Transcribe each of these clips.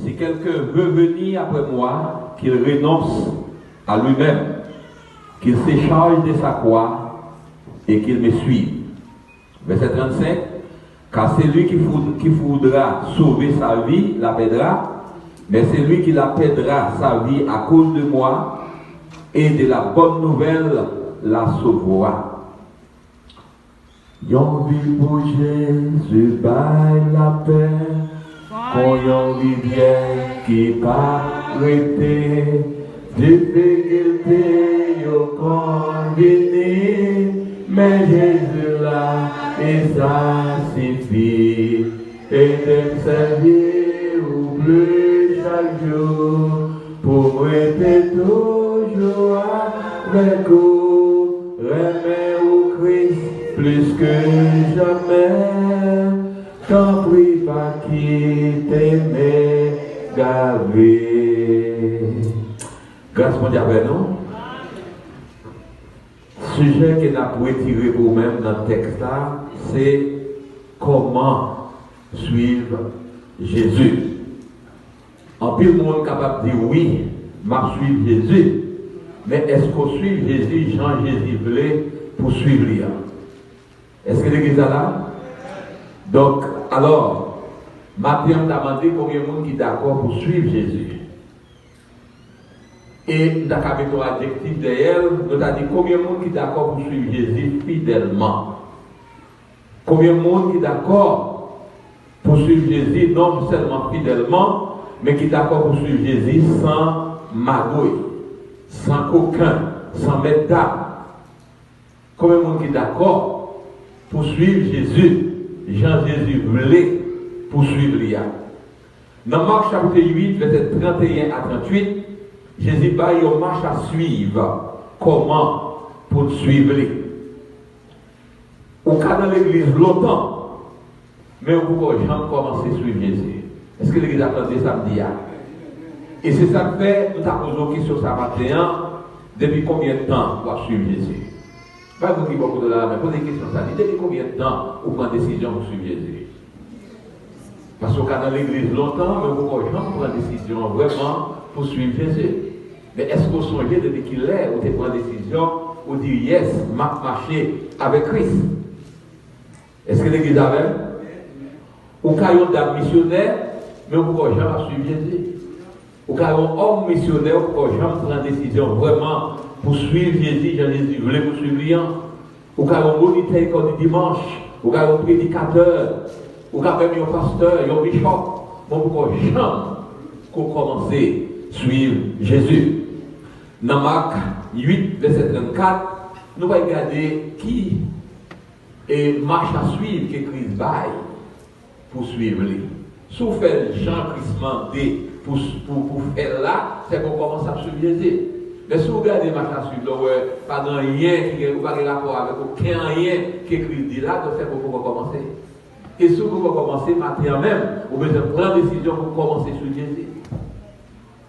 si quelqu'un veut venir après moi, qu'il renonce à lui-même, qu'il s'écharge de sa croix et qu'il me suive. Verset 35. Car c'est lui qui voudra sauver sa vie, la perdra, mais c'est lui qui la perdra sa vie à cause de moi et de la bonne nouvelle la sauvera. Yon vie pour Jésus, baille la paix, quand yon rivière qui pas arrêter, difficulté yon convenu, mais Jésus là, et ça suffit, et de servir ou plus chaque jour, pour rester toujours avec vous, remet au Christ plus que jamais, t'en prie pas quitter mes gavés. Grâce mondiale avec nous. Sujet que nous avons retiré pour nous-mêmes dans le texte là, c'est comment suivre Jésus. En pile monde capable de dire oui, m'a suivre Jésus, mais est-ce qu'on suit Jésus, Jean Jésus voulait pour suivre lui? Est-ce que l'église est là? Donc, alors, Matthieu m'a demandé combien de monde qui est d'accord pour suivre Jésus. Et nous avons mis un adjectif derrière, nous avons dit combien de monde qui est d'accord pour suivre Jésus fidèlement. Combien de monde qui est d'accord pour suivre Jésus, non seulement fidèlement, mais qui est d'accord pour suivre Jésus sans magouille, sans coquin, sans méthode. Combien de monde qui est d'accord pour suivre Jésus, Jean-Jésus voulait poursuivre l'IA. Dans Marc chapitre 8, verset 31 à 38, Jésus va y une marche à suivre. Comment pour suivre lui? Au cas dans l'église longtemps, mais on peut jamais commencer à suivre Jésus. Est-ce que l'église attendait samedi? Et c'est ça que fait, nous avons posé une question ce matin, depuis combien de temps pour suivre Jésus? Pas vous qui beaucoup de là, mais posez une question ça. Depuis combien de temps vous prenez décision pour suivre Jésus? Parce qu'au cas dans l'église longtemps, mais vous ne pouvez jamais prendre décision vraiment pour suivre Jésus. Mais est-ce que vous songez depuis qu'il est, ou tu prends décision, ou dire yes, m'a marché avec Christ? Est-ce que l'église avait? Ou quand il y a un missionnaire, mais vous ne pouvez jamais suivre Jésus. Ou quand il y a un homme missionnaire, vous ne pouvez jamais prendre décision vraiment pour suivre Jésus, Jésus voulait pour suivre lui. Ou quand il y a un moniteur comme le dimanche, ou quand il y a un prédicateur, ou quand même un pasteur, un bishop, vous ne pouvez jamais commencer à suivre Jésus. Dans Marc 8, verset 34, nous allons regarder qui est marche à suivre que Christ baille pour suivre lui. Si vous faites Jean-Christ mandé pour faire là, c'est qu'on commence à suivre Jésus. Mais si vous regardez marche à suivre, pas de rien qui n'a pas de rapport avec aucun rien que Christ dit là, donc c'est pour commencer. Et si vous commencez maintenant même, vous devez prendre une décision pour commencer à suivre Jésus.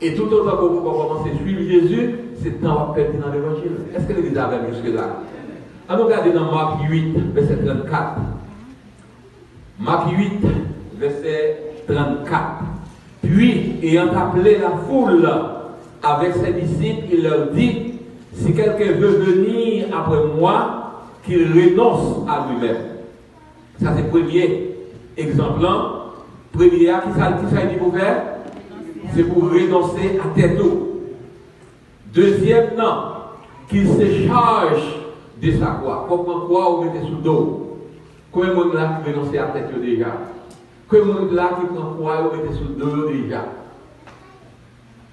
Et tout autant que vous commencez à suivre Jésus, c'est temps à perdre dans l'évangile. Est-ce que l'église avait jusque-là? Alors regardez dans Marc 8, verset 34. Marc 8, verset 34. Puis, ayant appelé la foule avec ses disciples, il leur dit, si quelqu'un veut venir après moi, qu'il renonce à lui-même. Ça c'est le premier exemple. Premier, qui ça dit pour faire? C'est pour renoncer à tête haute. Deuxième, non, qu'il se charge de sa croix. Comment quoi vous mettez sous le dos? Combien de monde là qui renonce à tête haute déjà? Combien de monde là qui prend croix vous mettez sous le dos déjà?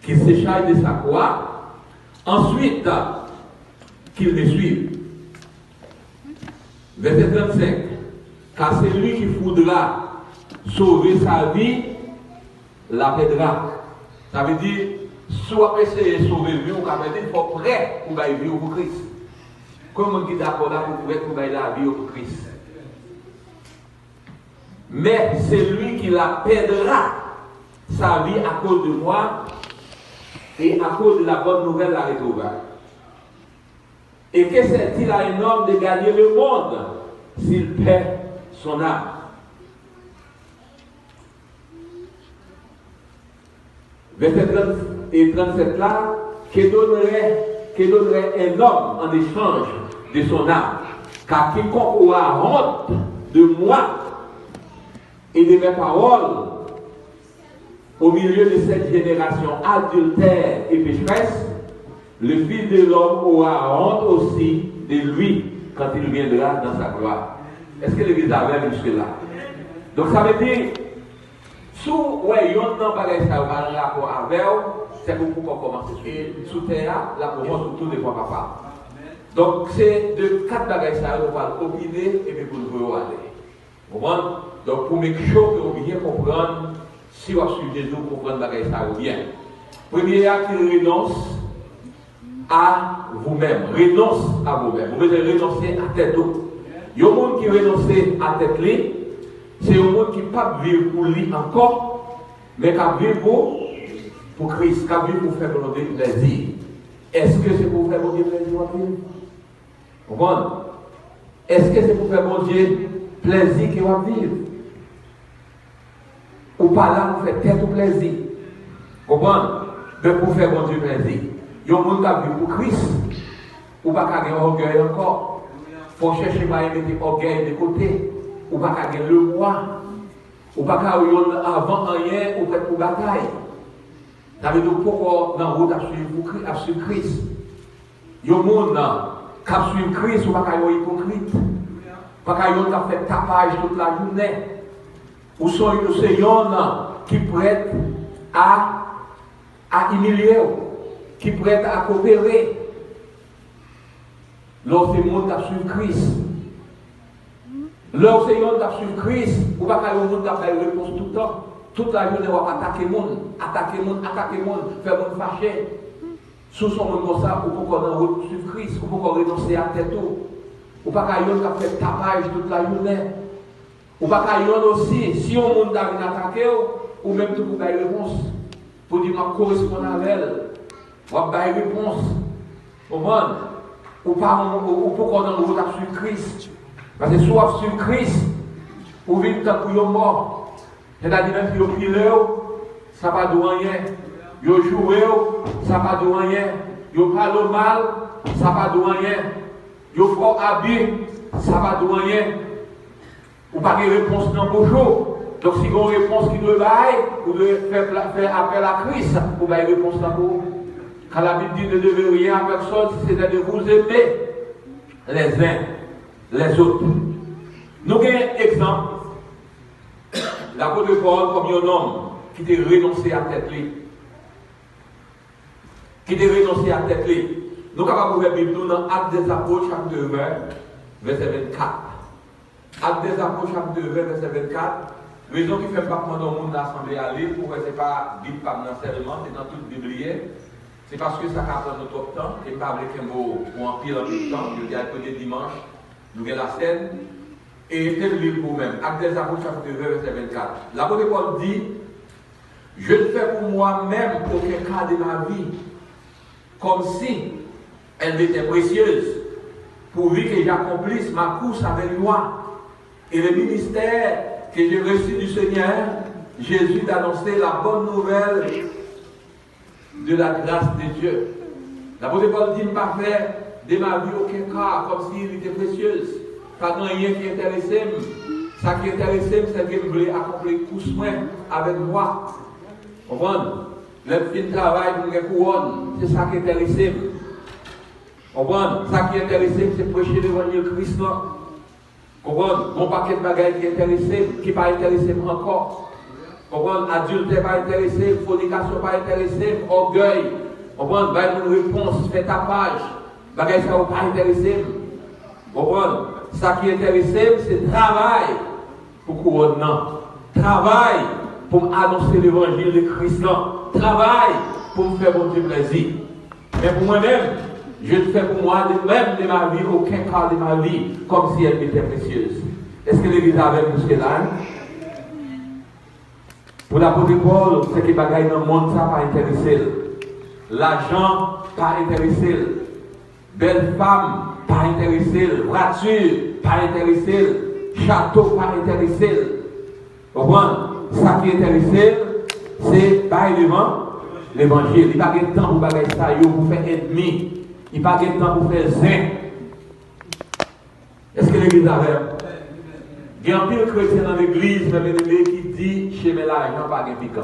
Qu'il se charge de sa croix. Ensuite, qu'il me suive. Verset 35. Car c'est lui qui voudra sauver sa vie, la perdra. Ça veut dire, soit essayer de sauver la vie, il faut prêt pour la vie pour Christ. Comment on dit d'accord là pour prêt pour la vie pour Christ? Mais c'est lui qui la perdra sa vie à cause de moi et à cause de la bonne nouvelle la retrouvera. Et que c'est-il à un homme de gagner le monde s'il perd son âme? verset 30 et 37 là, qui donnerait un homme en échange de son âme. Car quiconque aura honte de moi et de mes paroles au milieu de cette génération adultère et pécheresse, le Fils de l'homme aura honte aussi de lui quand il viendra dans sa gloire. Est-ce que l'Église avait jusque-là? Donc ça veut dire, si vous avez un rapport avec vous, c'est pour qu'on commence. Sous terre, la commence autour de votre papa. Donc c'est de 4 bagages ça, on va opiner et puis pour nous aller. Vous comprenez? Donc pour make sure que vous bien comprendre, si vous suivez Jésus, vous comprenez bagages ça ou bien. Premier acte, il renonce à vous-même. Renonce à vous-même. Vous devez renoncer à tête d'eau. Il y a un monde qui renonce à tête li, c'est un monde qui ne peut pas vivre pour lui encore, mais qui vit pour Christ, qui vit pour faire volonté de plaisir. Est-ce que c'est pour faire mon Dieu plaisir à vivre? Vous comprenez? Est-ce que c'est pour faire mon Dieu plaisir qu'il va vivre? Ou pas là, vous faites tête au plaisir. Vous comprenez? Mais pour faire mon Dieu plaisir. Il y a un monde qui vit pour Christ, ou pas qu'à gagner orgueil encore. Il faut chercher à mettre l'orgueil de côté, ou pas qu'à gagner le moi, ou pas qu'à avant rien, ou peut pour bataille. Ça veut dire pourquoi dans la route à suivre Christ. Il y a un monde qui a suivi Christ, ou pas qu'à être hypocrite. Pas qu'à être fait tapage toute la journée. Ou sont ces gens qui prêtent à humilier, qui prêtent à coopérer. Lorsque le monde a suivi Christ, lorsque le monde a suivi Christ, ou pas que le monde a fait réponse tout le temps. Toute la journée, on va attaquer le monde, faire le monde fâcher. Sous son monde comme ça, ou pour qu'on suive Christ, ou pour qu'on renoncer à tête, ou pas que le monde a fait tapage toute la journée. Ou pas que le monde aussi, si on monde a attaqué, ou même tout pour faire réponse, pour dire qu'on correspond à elle, ou pour faire réponse. Au monde. Ou pour qu'on ait suivi Christ. Parce que soit sur Christ, ou vivre tant que vous êtes mort. C'est-à-dire même si vous pilez, ça ne va pas de rien. Vous jouez, ça ne va pas de rien. Vous parlez mal, ça ne va pas de rien. Vous faites habit, ça ne va pas de rien. Vous n'avez pas de réponse dans vos jours. Donc si vous avez une réponse qui doit être, vous devez faire appel à Christ pour avoir une réponse dans vos jours. Quand la Bible dit ne devez rien à personne, c'est de vous aimer les uns les autres. Nous avons un exemple. L'apôtre Paul, comme un homme qui était renoncé à tête lui. Nous sommes capables de voir la Bible dans Actes des Apôtres, chapitre 20, verset 24. Actes des Apôtres, chapitre 20, verset 24. Raison qui fait pas prendre le monde d'assemblée à lire, pour que ce n'est pas Bible pas seulement, c'est dans toute Bible. C'est parce que ça va prendre notre temps, et pas avec un mot ou en pile en même temps. Je dis à côté dimanche, nous avons la scène, et tel livre pour vous-même. Actes des Apôtres, chapitre 20, verset 24. L'apôtre Paul dit: je ne fais pour moi-même aucun cas de ma vie, comme si elle m'était précieuse, pourvu que j'accomplisse ma course avec loi et le ministère que j'ai reçu du Seigneur Jésus d'annoncer la bonne nouvelle de la grâce de Dieu. L'apôtre Paul dit: ne pas faire de ma vie aucun cas, comme s'il était précieuse. Pas de rien qui intéressait. Ça qui intéressait, c'est que je voulais accomplir tout ce avec moi. Vous comprenez? Le fin travail pour les couronnes, c'est ça qui intéressait. Vous comprenez? Ça qui intéressait, c'est prêcher l'évangile de Christ. Vous comprenez? Mon paquet de bagages qui intéressait, qui pas intéressé encore. Vous comprenez? Adultère pas intéressé, fornication pas intéressé, orgueil. Vous comprenez? Une réponse, fait tapage. Bagages ça pas intéressé. Vous comprenez? Ça qui intéressait, c'est travail pour couronne. Travail pour annoncer l'évangile de Christ. Travail pour me faire mon Dieu plaisir. Mais pour moi-même, je ne fais pour moi même de ma vie aucun cas de ma vie comme si elle était précieuse. Est-ce que l'Église avait plus que là? Pour l'apôtre Paul, c'est que les bagailles dans le monde, ça pas intéressé. L'argent, pas intéressé. Belle femme, pas intéressé. Voiture, pas intéressé. Château, pas intéressé. Vous comprenez? Ça qui est intéressé, c'est bail devant l'évangile. Il n'y a pas de temps pour faire ça, pour faire ennemi. Il n'y a pas de temps pour faire zin. Est-ce que l'église a fait? Il y a un pile chrétien dans l'église, qui dit chez mes l'argent, pas de piquant.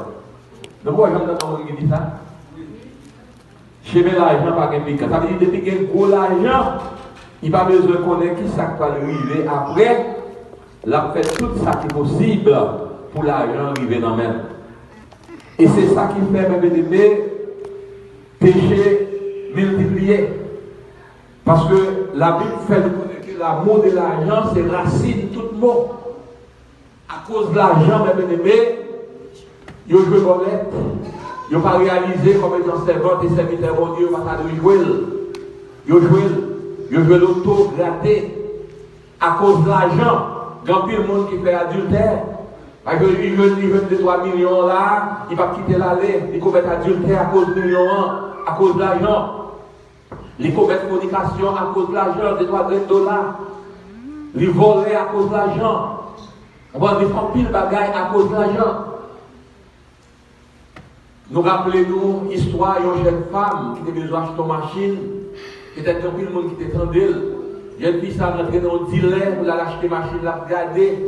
Donc, pourquoi j'entends quelqu'un qui dit ça? Chez mes l'argent, pas de piquant. Ça veut dire depuis qu'il y a gros l'argent, il n'y a pas besoin de connaître qui ça va arriver après. Il a fait tout ça qui est possible pour l'argent arriver dans même. Et c'est ça qui fait, mes bien-aimés, péché multiplié. Parce que la Bible fait que l'amour de l'argent, c'est racine tout le monde. À cause de l'argent, mes bien-aimés, ils ont joué bolette. Ils n'ont pas réalisé comme étant servante et serviteur bon Dieu, ils n'ont pas joué. Ils ont joué l'auto gratté. À cause de l'argent, il y a plus de monde qui fait adultère. Parce qu'ils veulent 2-3 millions là, ils ne vont pas quitter l'allée, ils commettent adultère à cause de millions, à cause de l'argent. Ils commettent fornication à cause de l'argent, des $3 Ils volent à cause de l'argent. On va faire pile bagaille à cause de l'argent. Nous rappelons l'histoire d'une jeune femme qui avait besoin d'acheter une machine. Peut-être que le monde qui était tendu. Jeune fille ça rentré dans le dealer pour l'acheter machine, la regarder.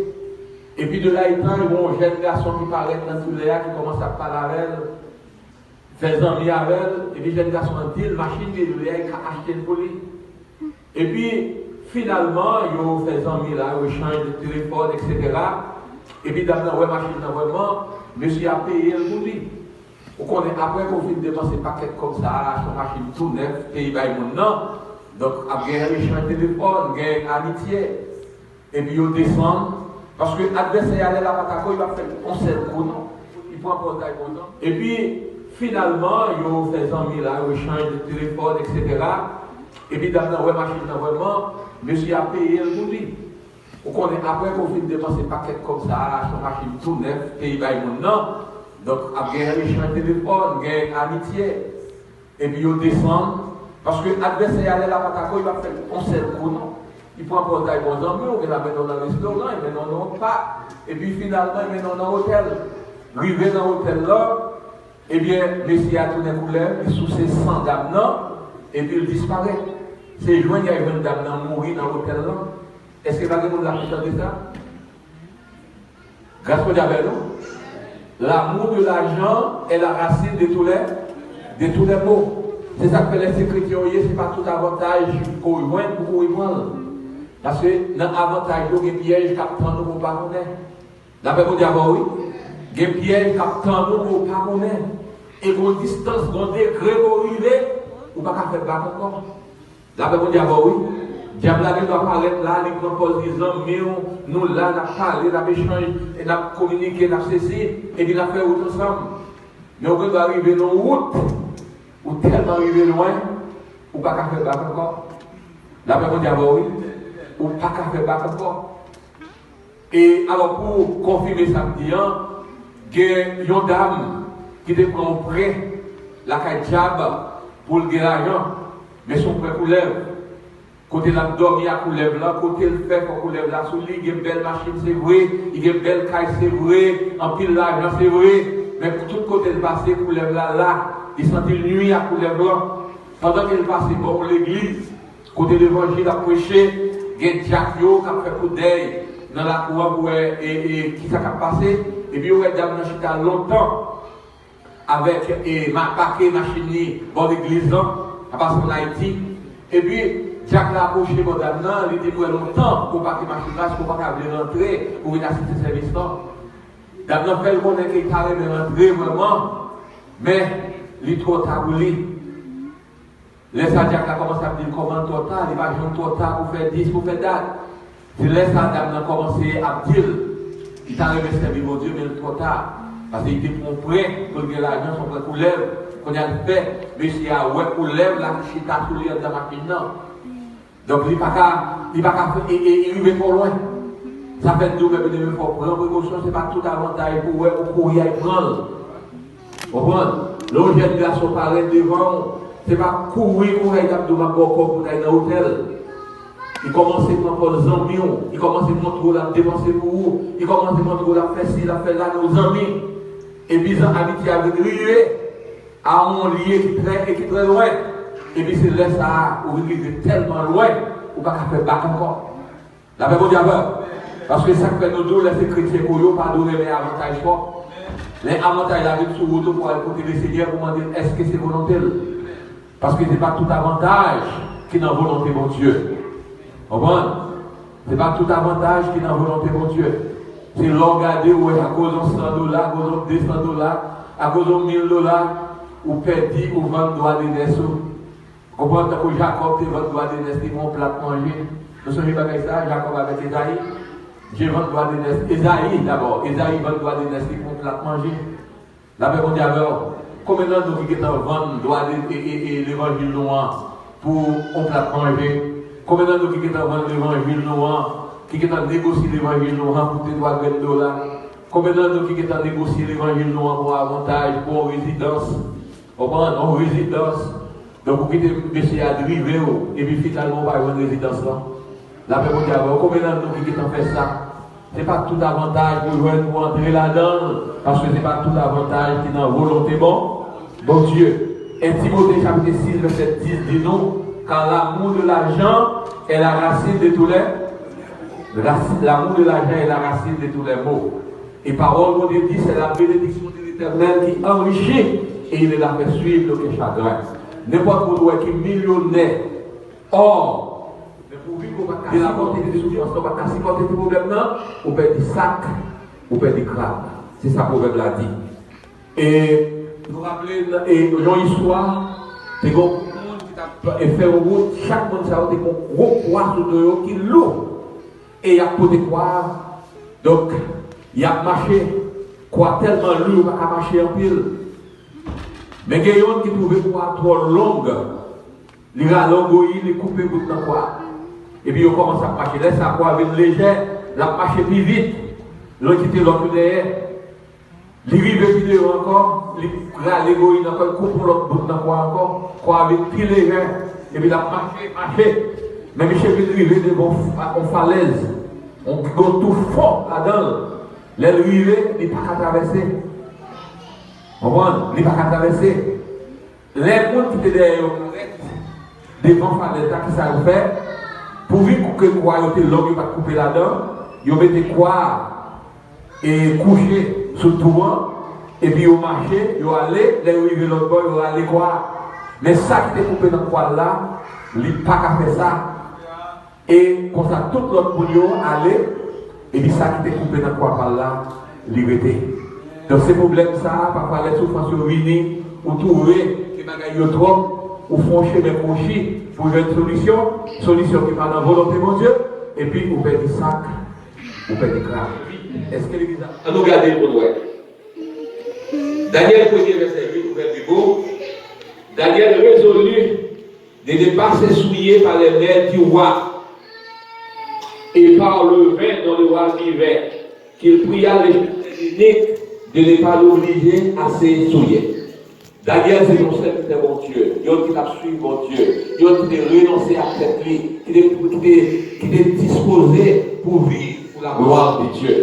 Et puis de là, il y a un jeune garçon qui paraît dans le dealer, qui commence à parler avec elle, fait amis avec elle. Et puis le jeune garçon dit, la machine de dealer, il a acheté pour lui. Et puis finalement, il fait amis là, il change de téléphone, etc. Et puis dans la machine, vraiment, monsieur a payé le pour lui. Vous connaissez, après qu'on finit de dépenser paquet comme ça, acheter une machine tout neuf, et il va y avoir. Donc, après, il change de téléphone, il y a amitié. Et puis, il descend. Parce que l'adversaire allait là, il va faire un seul coup, il prend un portail content. Et puis, finalement, il fait 100 000 là, il change de téléphone, etc. Et puis, dans la machine, vraiment, monsieur a payé le pour lui. Vous connaissez, après qu'on finit de dépenser paquet comme ça, acheter une machine tout neuf, et il va y avoir. Donc, après, il change de téléphone, il y a amitié. Et puis, il descend. Parce que l'adversaire allait là, il va faire un seul coup, il prend un portail bon amis, on va mettre dans le restaurant, il met dans le pas. Et puis finalement, il met dans l'hôtel. Arrivé dans l'hôtel là, eh bien, monsieur a tourné couleur, il sous ses 100 dames là, et puis il disparaît. C'est joint, il y a une dame mourir dans l'hôtel là. Est-ce que vous avez entendu ça? Grâce au diable, l'amour de l'argent est la racine de tous les maux. C'est ça que fait les chrétiens, ce n'est pas tout avantage qu'on joint pour qu'on y prenne. Parce que dans l'avantage, il y a des pièges qui attendent nous pour ne pas connaître. D'après mon diable, oui. Il y a des pièges qui attendent nous pour ne pas connaître. Et qu'on distance, qu'on degré pour arriver, ou pas qu'à faire battre encore. D'après mon diable, oui. Le diable doit apparaître là, il propose des hommes, mais nous là, nous avons parlé, nous avons échangé, nous avons communiqué, nous avons cessé, et puis nous avons fait route ensemble. Mais on doit arriver dans la route. Ou tellement arrivé loin, ou pas qu'à faire battre encore. D'après mon diable, oui, ou pas qu'à faire battre encore. Et alors, pour confirmer ça, il y a une dame qui te prend prêt, la diable, pour le l'argent, mais son prêt coulève. Côté la dormi à coulève là, côté le fait pour coulève là, sous lui, il y a une belle machine, c'est vrai, il y a une belle caille, c'est vrai, en pile l'argent, c'est vrai, mais pour tout côté le passé, coulève là, il sentit nuit à couleur blanc. Pendant qu'il passait pour l'église, côté l'évangile à prêcher, il y a un diacre qui a fait coup d'œil dans la cour pour qui ça a passé. Et puis il y a dame chita longtemps avec ma paquet machine pour l'église à passer en Haïti. Et puis Jacques l'a approché pour dame il dit pour longtemps pour paquet machine là, pour pas rentrer pour venir assister ce service là. Dame fait le connaître qu'il allait rentrer vraiment, mais il est trop tard pour lui. Les Jacques a commencé à dire comment trop tard, il va jouer trop tard pour faire 10, pour faire date. Si les Dame a commencé à dire, il t'a révélé servir mon Dieu, mais il est trop tard. Parce qu'il était prêt pour que l'argent soit prêt pour lèvres, qu'on a fait, mais s'il y a ouais pour lèvres, la chita sur lui dans la machine. Donc il n'est pas qu'à arriver trop loin. Ça fait nous, mais il faut prendre précaution, ce n'est pas tout avantage pour courir et prendre. Vous comprenez? L'autre garçon paraît devant, ce n'est pas courir pour aller dans l'hôtel. Il commence à prendre des amis, il commence à montrer la dépenser pour vous, il commence à montrer la faire ci, la faire là, nos amis. Et puis, en amitié avec lui, à un lieu qui est très loin. Et puis c'est là ça, où il est tellement loin, ou pas qu'à faire battre encore. La paix au diable. Parce que ça fait nos dos, les chrétiens pour eux, pas donner les avantages forts. Les avantages avec sur route pour aller côté des Seigneurs pour demander est-ce que c'est volonté. Parce que ce n'est pas tout avantage qui est dans la volonté de mon Dieu. Vous comprenez? Ce n'est pas tout avantage qui est dans la volonté de mon Dieu. C'est l'orgadé où à cause de $100, à cause de $200, à cause de $1000, ou perdu ou vendre droit de naissance. Vous comprenez que Jacob te vend droit de naissance, ils vont plat manger. Nous sommes pas avec ça, Jacob avec Esaïe. Je vends droit de naissance. Esaïe d'abord. Esaïe vend droit de naissance, ils vont plat manger. La paix mondiale alors. Combien de nous qui vendent droit de l'évangile noir pour on plat manger? Combien de nous qui vendent l'évangile noir? Qui est en négocier l'évangile noir pour tes droits de $? Combien de nous qui est en négocier l'évangile noir pour avantage, pour résidence? On prend en résidence. Donc, vous quittez monsieur à driver et puis finalement, on va avoir une résidence là. La paix mondiale, combien de nous qui est en fait ça? Ce n'est pas tout avantage pour entrer là-dedans, parce que ce n'est pas tout avantage qui est dans la volonté bon Dieu. Et Timothée chapitre 6, verset 10 dit nous, car l'amour de l'argent est la racine de tous les. L'amour de l'argent est la racine de tous les maux. Et parole de Dieu dit, c'est la bénédiction de l'Éternel qui enrichit et il est la fait suivre le chagrin. N'importe où qui est millionnaire, or, mais pour vivre, on va casser la portée des souffrances, on va casser la portée des problèmes, on perd des sacs, on perd des crânes. C'est ça que le proverbe l'a dit. Et nous rappelons, et dans l'histoire, c'est un monde qui a fait une route, chaque monde a un gros poids sur eux qui est lourd. Et il y a côté quoi, donc il y a marché, quoi tellement lourd, il va marcher en pile. Mais il y a des gens qui trouvent quoi trop longue, il rallonge, il coupe le bout de quoi. Et puis il commence à marcher, laisse ça quoi avec léger, la marcher plus vite, l'autre qui était l'autre derrière. Il arrive plus de encore, il rallonge, il coupe l'autre bout de quoi encore, avec plus léger, et puis il a marché. Mais Michel vient arriver devant une falaise. On go tout fort là-dedans. L'arrivée, il n'est pas qu'à traverser. On voit, il n'est pas qu'à traverser. Les gens qui étaient derrière devant la falaise, qui ça fait, pour vivre que quoi, ils étaient longs, ils ne pas couper là-dedans, ils mettaient quoi et coucher sur le toit, et puis ils marchaient, ils allaient, les arrivés l'autre bord, ils allaient quoi. Mais ça qui était coupé dans le quoi là, il n'est pas qu'à faire ça. Et comme ça, tout l'autre monde allait, et puis ça qui était coupé dans quoi par là, liberté. Donc ces problèmes, ça, parfois les souffrances réunies, ou trouver des bagailles trop, ou font chemin pour chier, pour une solution qui va dans la volonté de Dieu, et puis vous faites des sacs, vous faites des crânes. Est-ce que l'église a. Nous regardez le monde. Daniel 1er verset 8, vous faites du beau. Daniel résolut de ne pas s'essuyer par les nerfs du roi. Et par le vin dont le roi vivait, qu'il pria l'évêque de ne pas l'obliger à s'essuyer. Daniel, c'est un serviteur de mon Dieu. Il y a qui l'a suivi mon Dieu. Il y a qui a renoncé à cette vie, qui est disposé pour vivre pour la gloire de Dieu.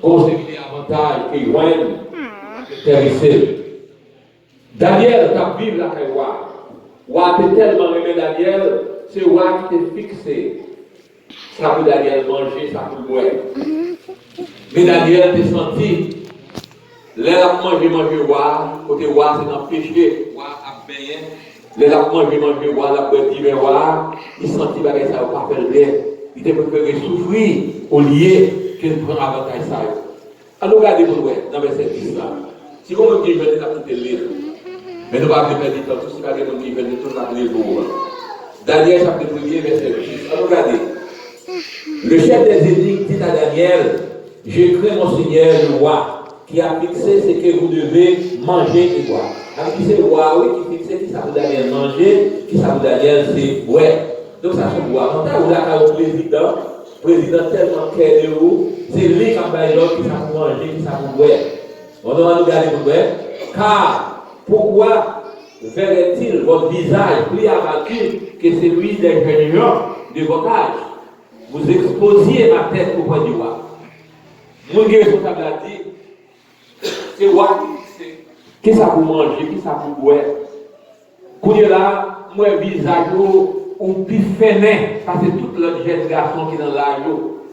Conserver les avantages et joindre terrestre. Daniel, qui a vécu la roi. Roi était tellement aimé Daniel, c'est roi qui était fixé. Ça peut Daniel manger, ça peut boire. Mais Daniel était senti. Là, manger, roi. Côté roi, c'est dans le péché. Roi a bien. Là, manger, roi, la boîte divin roi. Il sentit que ça ne va pas faire bien. Il était préféré souffrir au lieu qu'il prenne avantage ça. Alors, regardez pour nous, dans le verset 10 là. Si on me dit, je vais quitter le livre. Mais nous ne allons pas perdre du temps. Tout ce qui va nous dire, tout va venir pour vous. Daniel, chapitre 1er, verset 10. Alors, regardez. Le chef des édicts dit à Daniel, je crains mon Seigneur le roi, qui a fixé ce que vous devez manger et boire. Alors, qui c'est le roi, oui, qui fixe qui ça vous Daniel manger, qui ça vous Daniel c'est boire. Donc, ça se boit. Quand vous avez le président tellement clair de vous, c'est lui qui a fait l'autre qui ça vous manger, qui ça vous boire. On doit nous garder pour boire. Car, pourquoi verrait-il votre visage plus abattu que celui des ingénieurs de votre âge? Vous exposiez ma tête auprès du roi. Mon responsable a dit, c'est le roi Qui ça pour manger, qui ça pour boire. Quand il là, moi, visage ou plus fainé, parce que toute l'autre jeune garçon qui est dans la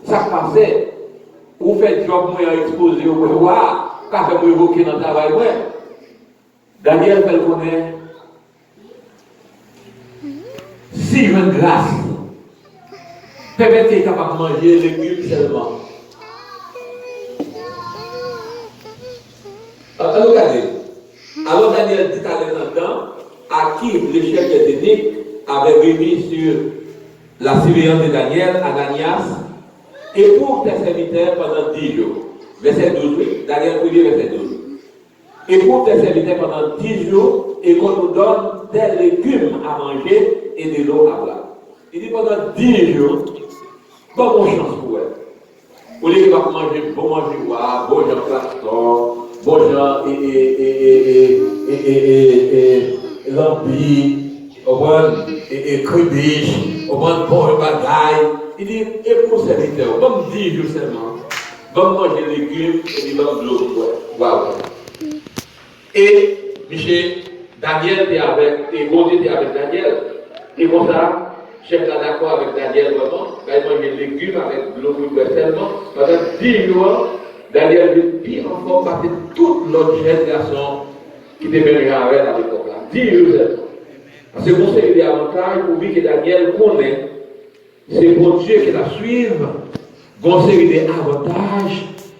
ça passe. Ou fait job, moi, exposé au pouvoir, car je me évoquer dans le travail, moi. Daniel fait le connaître. Si je veux grâce, permettez qu'il est capable de manger les légumes seulement. Alors, regardez. Alors, Daniel dit à l'intendant, à qui le chef des techniques avait remis sur la surveillance de Daniel, Ananias, et pour tes serviteurs pendant 10 jours. Verset 12, oui. Daniel 1er, verset 12. Et pour tes serviteurs pendant 10 jours, et qu'on nous donne des légumes à manger et de l'eau à boire. Il dit pendant 10 jours, bonne chance pour elle. Au lieu qu'il va manger, bon manger, bon genre plateau, bon genre lampi, et cribiche, bon bagaille. Il dit, et pour serviteurs, comme 10 jours seulement, bon manger des légumes et de l'eau pour elle. Et Michel, Daniel était avec, et Gauthier était avec Daniel. Et comme ça, chef là d'accord avec Daniel vraiment, il mange des légumes avec de l'eau seulement. Pendant 10 jours, Daniel était pire en forme parce que toute l'autre jeune garçon qui était venu avec à l'époque là. 10 jours seulement. Parce que bon, c'est des avantages pour lui que Daniel connaît. C'est bon Dieu qui la suive. Bon, c'est des avantages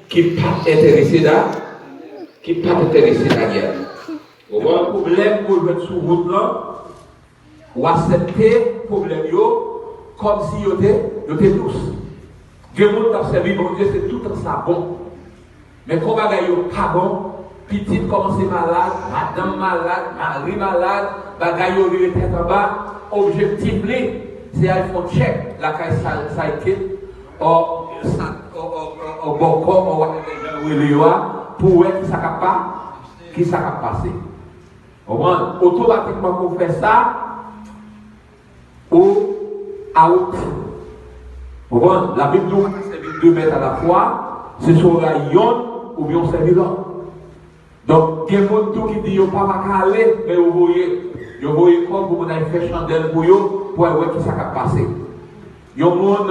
qui ne sont pas intéressés là. Qui ne sont pas intéressés Daniel. Au moins, le problème pour le sur route là, ou accepter le problème comme si il était douce. Dieu m'a servi, bon Dieu, c'est tout ça bon. Mais quand bagaille pas bon, petite commence malade, madame malade, mari malade, bagaille au tête en bas, objectif c'est à faire check la caisse ça quitte, au bon corps, pour voir qui ça va passer. Automatiquement qu'on fait ça, ou out. La Bible nous dit 2 mètres à la fois, ce sera yon ou bien servi là. Donc, il y a des gens qui disent pas ma aller, mais vous voyez comme vous avez fait chandelle pour vous, pour voir qui ça va passer. Il y a des gens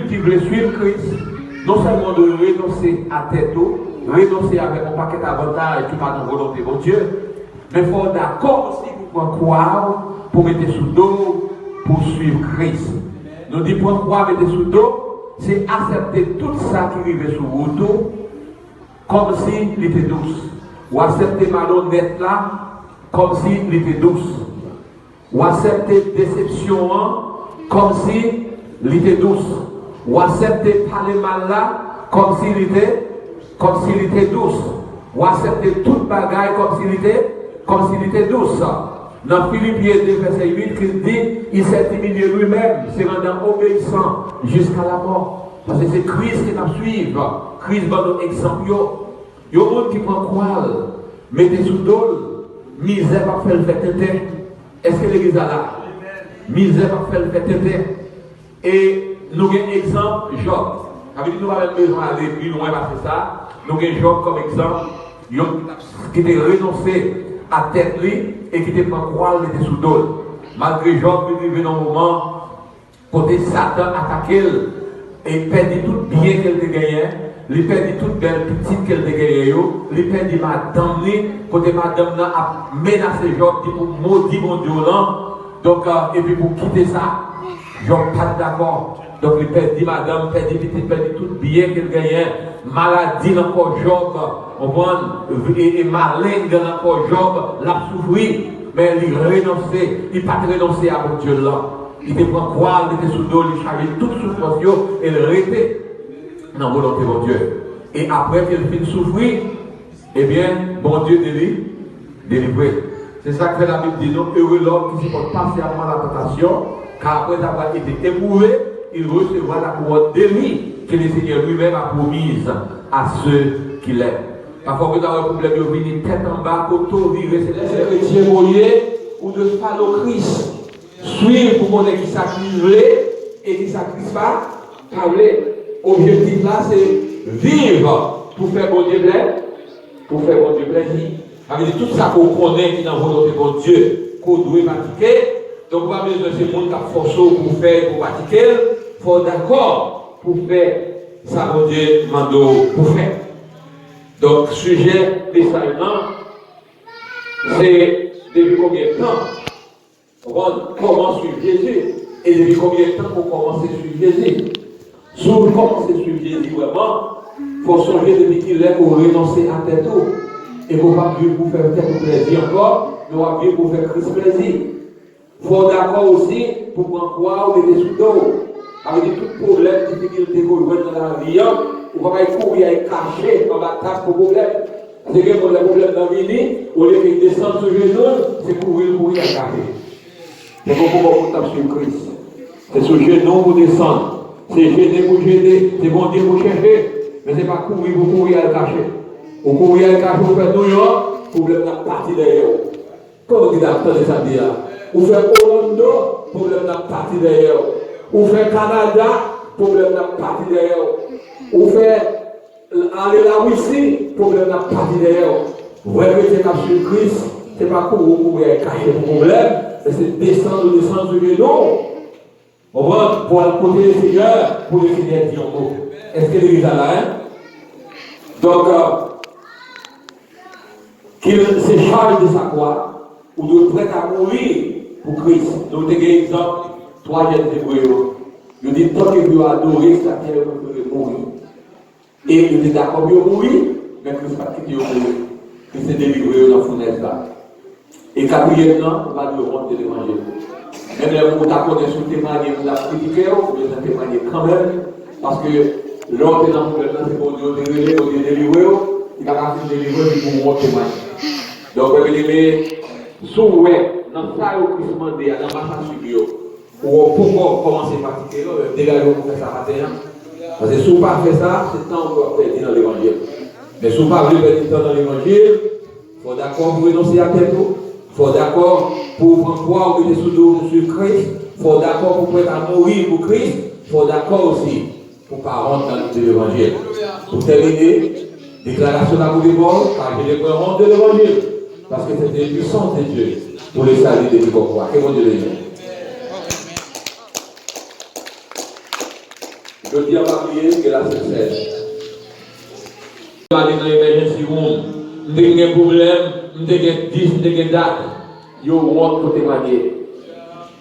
qui veulent suivre Christ, non seulement de renoncer à tête, renoncer avec un paquet d'avantages qui pas dans volonté de Dieu, mais il faut d'accord aussi pour croire, pour mettre sous dos, pour suivre Christ. Nous disons pour croire, mettre sous dos, c'est accepter tout ça qui arrive sur vous, comme s'il était douce. Ou accepter malhonnête là, comme s'il était douce. Ou accepter déception comme s'il était douce. Ou accepter parler mal là, comme s'il était douce. Ou accepter toute bagaille comme s'il était douce. Dans Philippiens 2, verset 8, il dit, il s'est humilié lui-même, se rendant obéissant jusqu'à la mort. Parce que c'est Christ qui nous suit. Christ va nous exemple. Il y a des gens qui prennent croire, mettez sous dos, misère va faire le fait tête. Est-ce que l'église a là? Misère va faire le fait tête. Et nous avons un exemple, Job. Avec nous, nous avons besoin d'aller plus loin parce que ça. Nous avons Job comme exemple, qui était renoncé à tête et qui était pas croire les sous dos. Malgré Job, il vivait dans un moment côté Satan attaqué et perdit tout bien qu'elle a gagné, il perdit toute belle petite qu'elle a gagné, il perdit madame, côté madame a menacé Job pour maudire mon Dieu là. Donc, et puis pour quitter ça, Job pas d'accord. Donc il perdit madame, perdit petite, perdit tout bien qu'elle gagnait, maladie encore Job, et malingre encore Job, l'a souffri, mais il renonçait, il n'a pas renoncé à mon Dieu là. Il était pour croire, il était sous dos, il chargeait toute souffrance et il restait dans la volonté de mon Dieu. Et après qu'il finit de souffrir, eh bien, bon Dieu délivré. C'est ça que la Bible dit, non, heureux l'homme qui supporte patiemment la tentation, car après avoir été éprouvé, il recevra la couronne de lui que le Seigneur lui-même a promise à ceux qui l'aiment. Parfois, vous avez un problème de venir tête en bas, pour virer, c'est les chrétiens mouillés ou de follow Christ. Suivre pour qu'on ait qui sacrifie et qui sacrifie pas. L'objectif là, c'est vivre pour faire bon Dieu plaisir. pour faire mon Dieu plaisir. Avec tout ça qu'on connaît qui est dans la volonté de Dieu, qu'on doit pratiquer. Donc, pas besoin de ces monde qui a forcé pour faire, pour pratiquer. Il faut d'accord pour faire ça, mon Dieu, mando pour faire. Donc, sujet de ça, c'est depuis combien de temps comment suivre Jésus et depuis combien de temps pour commencer à suivre Jésus. Si vous commencez à suivre Jésus vraiment, il faut songer depuis qu'il est pour renoncer à tête et pour ne pas vivre pour faire tête plaisir encore, mais on va vivre pour faire Christ plaisir. Il faut d'accord aussi pour prendre quoi ou des sous d'eau. Avec tout problème, difficulté que vous voyez dans la vie, on va pas courir et cacher dans la table pour problème. C'est que pour le problème dans la vie, au lieu de descendre sur les genoux, c'est courir et cacher. C'est pourquoi on tape sur Christ. C'est sur les genoux pour descendre. C'est gêner pour gêner. C'est bon Dieu pour chercher. Mais ce n'est pas courir pour courir et cacher. Pour courir et cacher, pour faire New York, problème dans la partie derrière. Comment vous avez ça dire? Ou faire Orlando, problème dans la partie derrière. Ou faire Canada, problème dans la partie derrière. Ou faire aller la Russie, problème dans la partie derrière. Vous voyez que c'est sur Christ, ce n'est pas pour cacher le problème, mais c'est descendre du genou. On va pour le côté des Seigneur, pour le Seigneur dire mot. Est-ce que l'église est là, hein? Donc, qu'il se charge de sa croix, ou de prêt à mourir pour Christ. Nous avons un exemple, 3 jeunes Hébreux. Ils disent, tant que vous adorez, c'est la terre que vous mourir. Et ils étaient d'accord pour mourir, mais Christ n'a pas quitté mourir. Christ s'est délivré dans la fournaise là. Et quatrièmement, on va nous rendre de l'évangile. Même là, vous t'accordez sur le témoignage, vous l'avez critiqué, vous avez témoigné quand même, parce que l'autre est dans le problème, c'est pour Dieu délivrer, pour Dieu délivrer, il va pas délivrer, mais pour moi témoigner. Donc, vous avez sous dans ça, au Christ demandé, dans ma chanson, ou pourquoi commencer à pratiquer, dégager pour faire ça matin. Parce que si vous ne pas fait ça, c'est le temps que vous perdez dans l'évangile. Mais si vous ne pas perdre du temps dans l'évangile, il faut d'accord pour renoncer à tête. Il faut d'accord pour prendre croire que sous dos sur Christ. Il faut d'accord pour prêter à mourir pour Christ. Il faut d'accord aussi pour ne pas rentrer dans l'évangile. Pour terminer, déclaration d'amour des morts, car je ne peux rentrer de l'évangile. Parce que c'est une puissance de Dieu pour les saluer de l'Écoquois. Que bon Dieu les aime. Je dis à ma prière que la succès. Je vais aller dans l'émergence room. Je n'ai pas de problème. Je n'ai 10, je n'ai date. Je vais pour témoigner.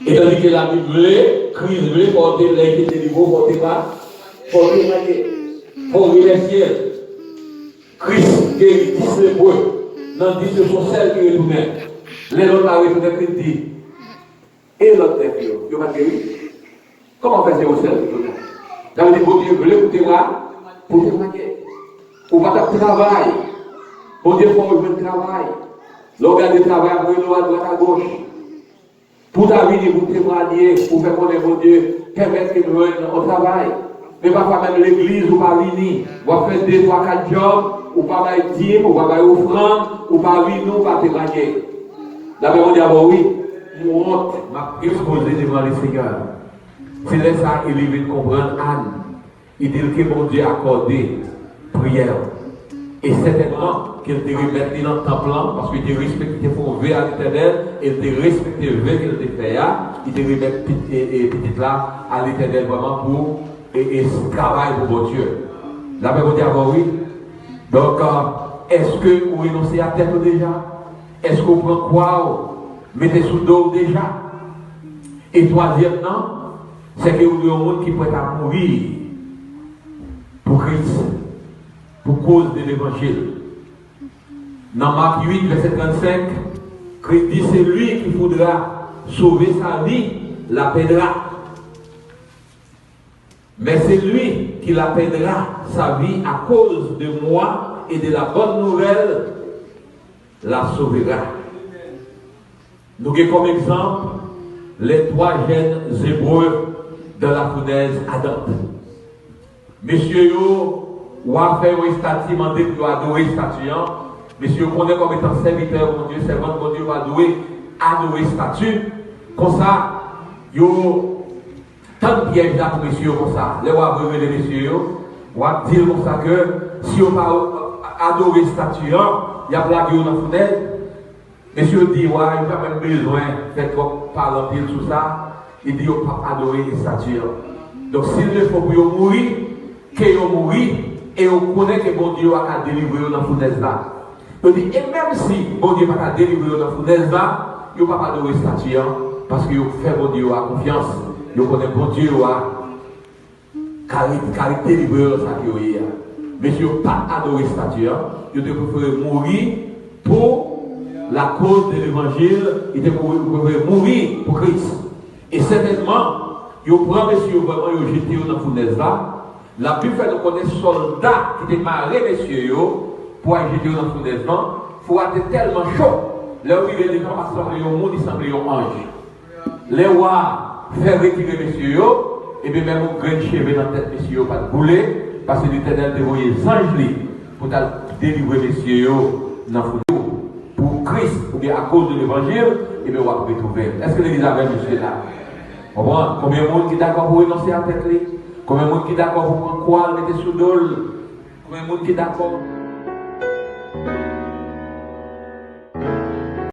Et tandis que la Bible, Christ veut porter l'inquiétude du niveau, porter pas, pour témoigner, pour remercier. Christ guérit 10 lépreux. Dans 10 de son sel qui retournait. Les autres ont retourné Christ dit. Et l'autre lépreux, il va guérir. Comment faire au sel qui retourne? Ça veut dire que Dieu veut pour témoigner. Pour pas de travail. Bon Dieu, il faut rejoindre le travail. L'organe de travail, pour nous à droite à gauche. Pour ta vie, pour témoigner, pour faire connaître mon Dieu, permettre que nous soyons au travail. Mais parfois même l'église, ou pas venir. On va faire 2, 3, 4 jobs, ou pas faire dîme, ou pas faire offrande, ou pas venir, ou pas témoigner. D'abord, on dit, ah oui, mon honte m'a exposé devant les Seigneurs. C'est là ça, il veut comprendre Anne. Il dit que mon Dieu a accordé prière. Et certainement qu'il te remettre dans le temple, parce qu'il te respecte, il te faut veiller à l'éternel, il te respecte, il te fait, il te remet petit là à l'éternel vraiment pour et travail pour mon Dieu. La Bible dit avant oui. Donc, est-ce que vous renoncez à tête déjà? Est-ce que vous prenez quoi? Mettez sous dos déjà? Et troisièmement, c'est que vous avez un monde qui peut à mourir pour Christ, pour cause de l'évangile. Dans Marc 8, verset 35, Christ dit c'est lui qui faudra sauver sa vie, la perdra. Mais c'est lui qui la perdra sa vie à cause de moi et de la bonne nouvelle, la sauvera. Nous avons comme exemple les 3 jeunes Hébreux dans la fournaise ardente. Monsieur, ou a fait un statut, demandé pour adorer statut. Monsieur, connaît comme étant serviteur, mon Dieu, servant, mon Dieu, va adorer statut. Comme ça, yo, tant de pièges là pour monsieur, comme ça. Les rois brûlent les messieurs, ou a dire comme ça que si on va adoré statue, il y a blagué dans la fenêtre. Monsieur dit, ouais, il n'a pas même besoin de faire trop parler sur ça. Il dit, il n'a pas adoré les statues. Donc, s'il le faut pour mourir, qu'il mourir, et on connaît que bon Dieu a délivré dans la fournaise là. Il dit, et même si bon Dieu n'a pas délivré dans la fournaise là, il n'a pas adoré les statues, parce qu'il fait bon Dieu à confiance. Il connaît bon Dieu à délivré dans sa vie. Mais si il n'a pas adoré les statues, il préfère mourir pour la cause de l'évangile, il préfère mourir pour Christ. Et certainement, il prend monsieur vraiment, il jeté dans la fournaise là. La Bible fait nous connaître soldats qui étaient marrés, messieurs, pour aller jeter dans la fournaise là. Il faut être tellement chaud. Là où il est les gens assemblés au monde, ils semblent un ange. Les rois faire retirer messieurs, et bien même au grain de cheveux dans la tête, messieurs, pas de bouler, parce que l'Éternel dévoyait les anges pour délivrer messieurs dans la fournaise. Pour Christ, ou bien à cause de l'évangile, et bien on va retrouver. Est-ce que l'Église avait monsieur là? Combien de monde qui est d'accord pour renoncer à la tête? Combien de monde qui est d'accord pour prendre quoi, le mettre sous dol? Combien de monde qui est d'accord?